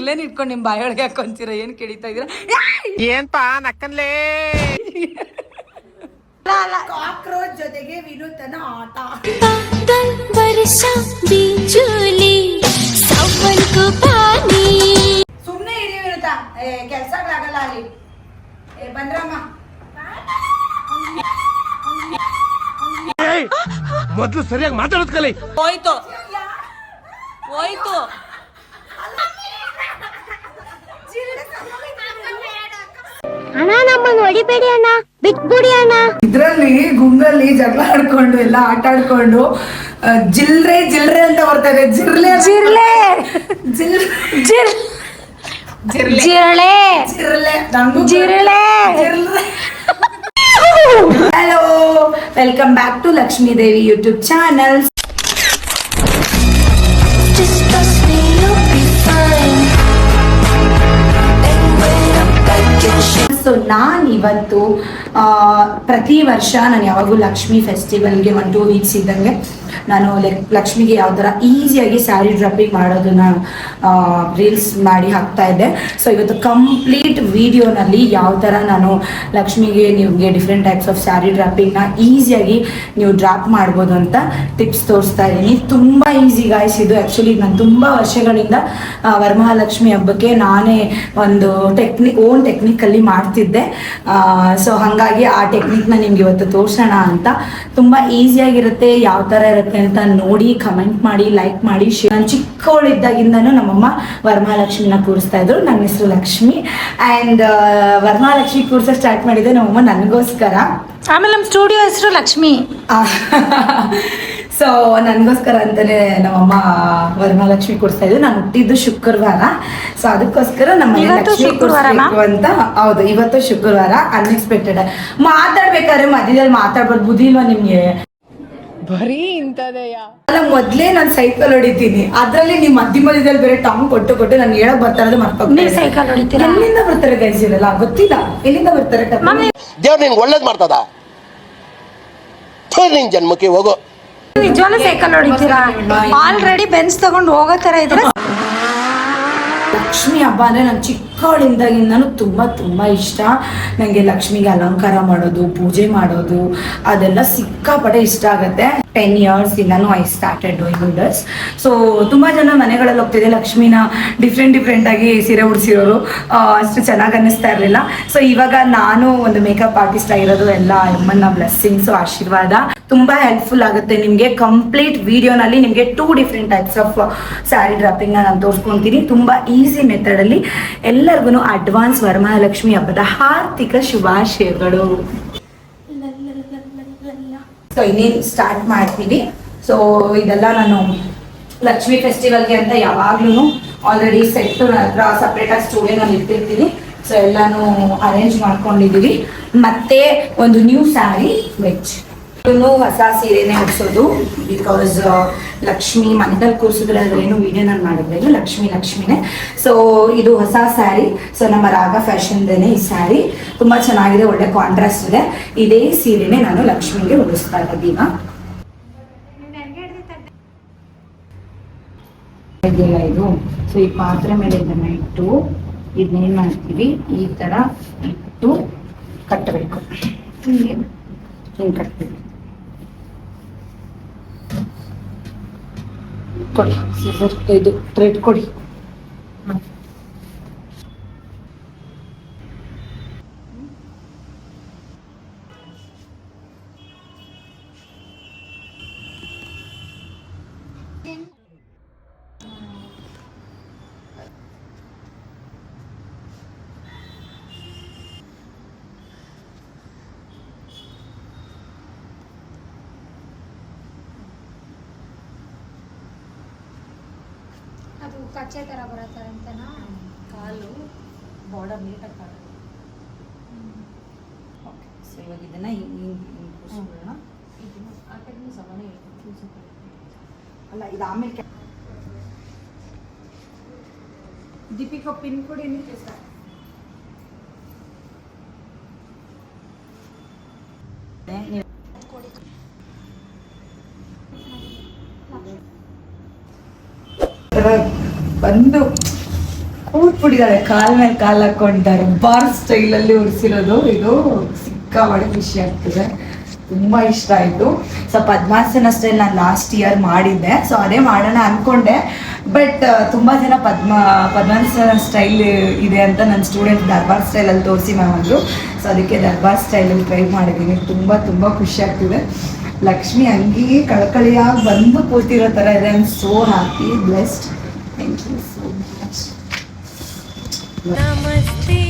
ಜಿರ್ಲೆನ್ ಇಟ್ಕೊಂಡು ನಿಮ್ ಬಾಯೊಳಗೆ ಹಾಕೊಂತೀರ. ಏನ್ ಕೇಳಿತಾ ಇದೀರ? ಏನ್ಪಾ ನಕ್ಕನ್ಲೇ? ಕಾಕ್ರೋಚ್ ಜೊತೆಗೆ ವಿನೂತನ ಆಟ. ಸುಮ್ನೆ ಇರಿ ವಿನೂತ, ಕೆಲ್ಸಗಳಾಗಲ್ಲ ಅಲ್ಲಿ. ಬಂದ್ರಮ್ಮ. ಮೊದ್ಲು ಸರಿಯಾಗಿ ಮಾತಾಡೋದ್ ಕಲಿ. ಹೋಯ್ತು ಹೋಯ್ತು. ಅಣ್ಣ ನಮ್ಮನ್ನು ಹೊಡಿಬೇಡಿ ಅಣ್ಣ, ಬಿಟ್ಬಿಡಿ ಅಣ್ಣ. ಇದ್ರಲ್ಲಿ ಗುಂಗಲ್ಲಿ ಜಗಳ ಆಡ್ಕೊಂಡು ಎಲ್ಲ ಆಟ ಆಡ್ಕೊಂಡು ಜಿಲ್ರೆ ಜಿಲ್ರೆ ಅಂತ ಬರ್ತಾರೆ. ಜಿರ್ಲೆ ಜಿರ್ಲೆ ಜಿರ್ಲೆ ಜಿರ್ಲೆ ಜಿರ್ಲೆ ಜಿರ್ಲೆ. Hello, welcome back to Lakshmi Devi YouTube channel. So ನಾನಿವತ್ತು ಪ್ರತಿ ವರ್ಷ ನಾನು ಯಾವಾಗೂ ಲಕ್ಷ್ಮಿ ಫೆಸ್ಟಿವಲ್ಗೆ 1-2 ವೀಕ್ಸ್ ಇದ್ದಂಗೆ ನಾನು ಲಕ್ಷ್ಮಿಗೆ ಯಾವ ಥರ ಈಸಿಯಾಗಿ ಸ್ಯಾರಿ ಡ್ರಾಪಿಂಗ್ ಮಾಡೋದನ್ನ ರೀಲ್ಸ್ ಮಾಡಿ ಹಾಕ್ತಾ ಇದ್ದೆ. ಸೊ ಇವತ್ತು ಕಂಪ್ಲೀಟ್ ವಿಡಿಯೋನಲ್ಲಿ ಯಾವ ಥರ ನಾನು ಲಕ್ಷ್ಮಿಗೆ ನಿಮಗೆ ಡಿಫ್ರೆಂಟ್ ಟೈಪ್ಸ್ ಆಫ್ ಸ್ಯಾರಿ ಡ್ರಾಪಿಂಗ್ನ ಈಸಿಯಾಗಿ ನೀವು ಡ್ರಾಪ್ ಮಾಡ್ಬೋದು ಅಂತ ಟಿಪ್ಸ್ ತೋರಿಸ್ತಾ ಇದ್ದೀನಿ. ತುಂಬ ಈಸಿ ಗಾಯ್ಸ್ ಇದು. ಆ್ಯಕ್ಚುಲಿ ನಾನು ತುಂಬ ವರ್ಷಗಳಿಂದ ವರಮಹಾಲಕ್ಷ್ಮಿ ಹಬ್ಬಕ್ಕೆ ನಾನೇ ಒಂದು ಓನ್ ಟೆಕ್ನಿಕಲ್ಲಿ ಮಾಡ್ತಿದ್ದೆ. ಸೊ ಹಾಗಾಗಿ ಆ ಟೆಕ್ನಿಕ್ನ ನಿಮ್ಗೆ ಇವತ್ತು ತೋರಿಸೋಣ ಅಂತ. ತುಂಬ ಈಸಿಯಾಗಿರುತ್ತೆ, ಯಾವ ಥರ ಇರುತ್ತೆ ಅಂತ ನೋಡಿ ಕಮೆಂಟ್ ಮಾಡಿ, ಲೈಕ್ ಮಾಡಿ, ನಾನು ಚಿಕ್ಕವಳಿದ್ದಾಗಿಂದನೂ ನಮ್ಮಮ್ಮ ವರಮಹಾಲಕ್ಷ್ಮಿನ ಕೂರಿಸ್ತಾ ಇದ್ರು. ನನ್ನ ಹೆಸರು ಲಕ್ಷ್ಮಿ ಆ್ಯಂಡ್ ವರಮಹಾಲಕ್ಷ್ಮಿ ಕೂರಿಸೋ ಸ್ಟಾರ್ಟ್ ಮಾಡಿದೆ ನಮ್ಮಮ್ಮ ನನಗೋಸ್ಕರ. ಆಮೇಲೆ ನಮ್ಮ ಸ್ಟುಡಿಯೋ ಹೆಸರು ಲಕ್ಷ್ಮಿ. ಸೊ ನನಗೋಸ್ಕರ ಅಂತಾನೆ ನಮ್ಮಮ್ಮ ವರಮಹಾಲಕ್ಷ್ಮಿ ಕೂರಿಸ್ತಾ ಇದ್ರು. ನಾನು ಹುಟ್ಟಿದ್ದು ಶುಕ್ರವಾರ, ಸೊ ಅದಕ್ಕೋಸ್ಕರ ನಮ್ಮ ಲಕ್ಷ್ಮಿ ಕೂರಿಸ್ಬೇಕು ಅಂತ. ಹೌದು, ಇವತ್ತು ಶುಕ್ರವಾರ. ಅನ್ಎಕ್ಸ್ಪೆಕ್ಟೆಡ್ ಮಾತಾಡ್ಬೇಕಾದ್ರೆ ಮಧ್ಯದಲ್ಲಿ ಮಾತಾಡ್ಬಾರ್ದು. ಬುದ್ಧಿ ಇಲ್ವಾ ನಿಮ್ಗೆ? ಬರೀ ಇಂಥದೆಯಾ? ಅಲ್ಲ, ಮೊದ್ಲೇ ನಾನು ಸೈಕಲ್ ಹೊಡಿತೀನಿ, ಅದ್ರಲ್ಲಿ ನೀವು ಮಧ್ಯದಲ್ಲಿ ಬೇರೆ ಟಾಂಗ್ ಕೊಟ್ಟು ನಾನು ಹೇಳಕ್ ಬರ್ತಾ ಇರೋದು ಮರ್ತೋಗ್ತೀನಿ. ಸೈಕಲ್ ಹೊಡಿತೀರಾ? ಎಲ್ಲಿಂದ ಬರ್ತಾರೆ ಗೈಸ್ ಇರಲ್ಲ, ಗೊತ್ತಿಲ್ಲ ಎಲ್ಲಿಂದ ಬರ್ತಾರೆ. ದೇವ್ರು ನಿಂಗೆ ಒಳ್ಳೇದ್ ಮಾಡ್ತದ. ನಿನ್ ಜನ್ಮಕ್ಕೆ ಹೋಗೋ. ನಿಜವಾಗ್ಲೂ ಸೈಕಲ್ ಹೊಡಿತೀರಾ? ಆಲ್ರೆಡಿ ಬೆನ್ಸ್ ತಗೊಂಡು ಹೋಗೋ ತರ ಇದ್ರೆ. ಲಕ್ಷ್ಮಿ ಹಬ್ಬ ಅಂದರೆ ನಾನು ಚಿಕ್ಕವಳಿಂದಾಗಿಂದನೂ ತುಂಬ ಇಷ್ಟ. ನನಗೆ ಲಕ್ಷ್ಮಿಗೆ ಅಲಂಕಾರ ಮಾಡೋದು, ಪೂಜೆ ಮಾಡೋದು ಅದೆಲ್ಲ ಸಿಕ್ಕಾಪಟ್ಟೆ ಇಷ್ಟ ಆಗುತ್ತೆ. 10 years ಇಂದನೂ I started doing this. So ತುಂಬ ಜನ ಮನೆಗಳಲ್ಲಿ ಹೋಗ್ತಿದೆ ಲಕ್ಷ್ಮಿನ ಡಿಫ್ರೆಂಟಾಗಿ ಸೀರೆ ಉಡಿಸಿರೋರು ಅಷ್ಟು ಚೆನ್ನಾಗಿ ಅನ್ನಿಸ್ತಾ ಇರಲಿಲ್ಲ. ಸೊ ಇವಾಗ ನಾನು ಒಂದು ಮೇಕಪ್ ಆರ್ಟಿಸ್ಟ್ ಆಗಿರೋದು ಎಲ್ಲ ಅಮ್ಮನ ಬ್ಲೆಸ್ಸಿಂಗ್ಸು, ಆಶೀರ್ವಾದ ತುಂಬ ಹೆಲ್ಪ್ಫುಲ್ ಆಗುತ್ತೆ ನಿಮಗೆ. ಕಂಪ್ಲೀಟ್ ವಿಡಿಯೋನಲ್ಲಿ ನಿಮಗೆ 2 ಡಿಫ್ರೆಂಟ್ ಟೈಪ್ಸ್ ಆಫ್ ಸ್ಯಾರಿ ಡ್ರಾಪಿಂಗ್ನ ನಾನು ತೋರಿಸ್ಕೊತೀನಿ ತುಂಬ ಈಸಿ ಮೆಥಡಲ್ಲಿ. ಎಲ್ಲರಿಗೂ ಅಡ್ವಾನ್ಸ್ ವರಮಹಾಲಕ್ಷ್ಮಿ ಹಬ್ಬದ ಹಾರ್ದಿಕ ಶುಭಾಶಯಗಳು. ಸೊ ಇನ್ನೇನು ಸ್ಟಾರ್ಟ್ ಮಾಡ್ತೀವಿ. ಸೊ ಇದೆಲ್ಲ ನಾನು ಲಕ್ಷ್ಮಿ ಫೆಸ್ಟಿವಲ್ಗೆ ಅಂತ ಯಾವಾಗ್ಲೂ ಆಲ್ರೆಡಿ ಸೆಟ್ ನನ್ನ ಹತ್ರ ಸಪ್ರೇಟಾಗಿ ಸ್ಟುಡಿಯೋನಲ್ಲಿ ಇಟ್ಟಿರ್ತೀನಿ. ಸೊ ಎಲ್ಲಾನು ಅರೇಂಜ್ ಮಾಡ್ಕೊಂಡಿದ್ದೀವಿ. ಮತ್ತೆ ಒಂದು ನ್ಯೂ ಸ್ಯಾರಿ ವೆಜ್ ಹೊಸ ಸೀರೆನೇ ಉಡ್ಸೋದು. ಬಿಕಾಸ್ ಲಕ್ಷ್ಮಿ ಮನೆಯಲ್ಲಿ ಕೂರಿಸಿದ್ರೆ ಅದ್ರೇನು ವಿಡಿಯೋ ನಾನು ಮಾಡಿದ್ರೆ ಲಕ್ಷ್ಮಿನೇ. ಸೊ ಇದು ಹೊಸ ಸ್ಯಾರಿ. ಸೊ ನಮ್ಮ ರಾಗ ಫ್ಯಾಷನ್ದೇನೆ ಈ ಸ್ಯಾರಿ ತುಂಬ ಚೆನ್ನಾಗಿದೆ, ಒಳ್ಳೆ ಕಾಂಟ್ರಾಸ್ಟ್ ಇದೆ. ಇದೇ ಸೀರೆನೇ ನಾನು ಲಕ್ಷ್ಮಿಗೆ ಉಡಿಸ್ತಾ ಇದ್ದೀನ. ಇದೆಲ್ಲ ಇದು. ಸೊ ಈ ಪಾತ್ರೆ ಮೇಲೆ ಇದನ್ನ ಇಟ್ಟು ಇದನ್ನೇನು ಮಾಡ್ತೀವಿ, ಈ ಥರ ಇಟ್ಟು ಕಟ್ಟಬೇಕು. ಹಿಂಗೆ ಕಟ್ಟಬೇಕು. ಕೊಡಿ ಸೀಸರ್, ಇದು ಥ್ರೆಡ್ ಕೊಡಿ. ಅದು ಕಚ್ಚೆ ತರ ಬರತ್ತಾರೆ ಅಂತನಾ? ಕಾಲು ಬಾರ್ಡರ್ ನೀಟಾಗಿ ಕಾಣುತ್ತೆ. ಓಕೆ, ಸೊ ಇವಾಗ ಇದನ್ನು ಕೂರಿಸ್ಕೊಳ್ಳೋಣ. ಆ ಕಡೆ ಸವಣೆ ಅಲ್ಲ, ಇದು ಆಮೇಲೆ ದೀಪಿಕಾ ಪಿನ್ ಕೊಡಿ. ಬಂದು ಕೂತ್ಬಿಟ್ಟಿದ್ದಾಳೆ ಕಾಲ್ ಮೇಲೆ ಕಾಲ್ ಹಾಕೊಂಡಿದ್ದಾರೆ ಬಾರ್ ಸ್ಟೈಲಲ್ಲಿ ಉಡ್ಸಿರೋದು. ಇದು ಸಿಕ್ಕಾಬಡೆ ಖುಷಿ ಆಗ್ತದೆ, ತುಂಬ ಇಷ್ಟ ಆಯಿತು. ಸೊ ಪದ್ಮಾಸನ ಸ್ಟೈಲ್ ನಾನು ಲಾಸ್ಟ್ ಇಯರ್ ಮಾಡಿದ್ದೆ, ಸೊ ಅದೇ ಮಾಡೋಣ ಅಂದ್ಕೊಂಡೆ. ಬಟ್ ತುಂಬ ಜನ ಪದ್ಮಾಸನ ಸ್ಟೈಲ್ ಇದೆ ಅಂತ ನನ್ನ ಸ್ಟೂಡೆಂಟ್ ದರ್ಬಾರ್ ಸ್ಟೈಲಲ್ಲಿ ತೋರಿಸಿ ಮ್ಯಾಮ್ ಅಂದರು. ಸೊ ಅದಕ್ಕೆ ದರ್ಬಾರ್ ಸ್ಟೈಲಲ್ಲಿ ಟ್ರೈ ಮಾಡಿದ್ದೀನಿ. ತುಂಬ ತುಂಬ ಖುಷಿ ಆಗ್ತಿದೆ. ಲಕ್ಷ್ಮಿ ಹಂಗೆ ಕಳಕಳಿಯಾಗಿ ಬಂದು ಕೂತಿರೋ ಥರ ಇದೆ. I am so happy, blessed. Thank you so much. ನಮಸ್ತೆ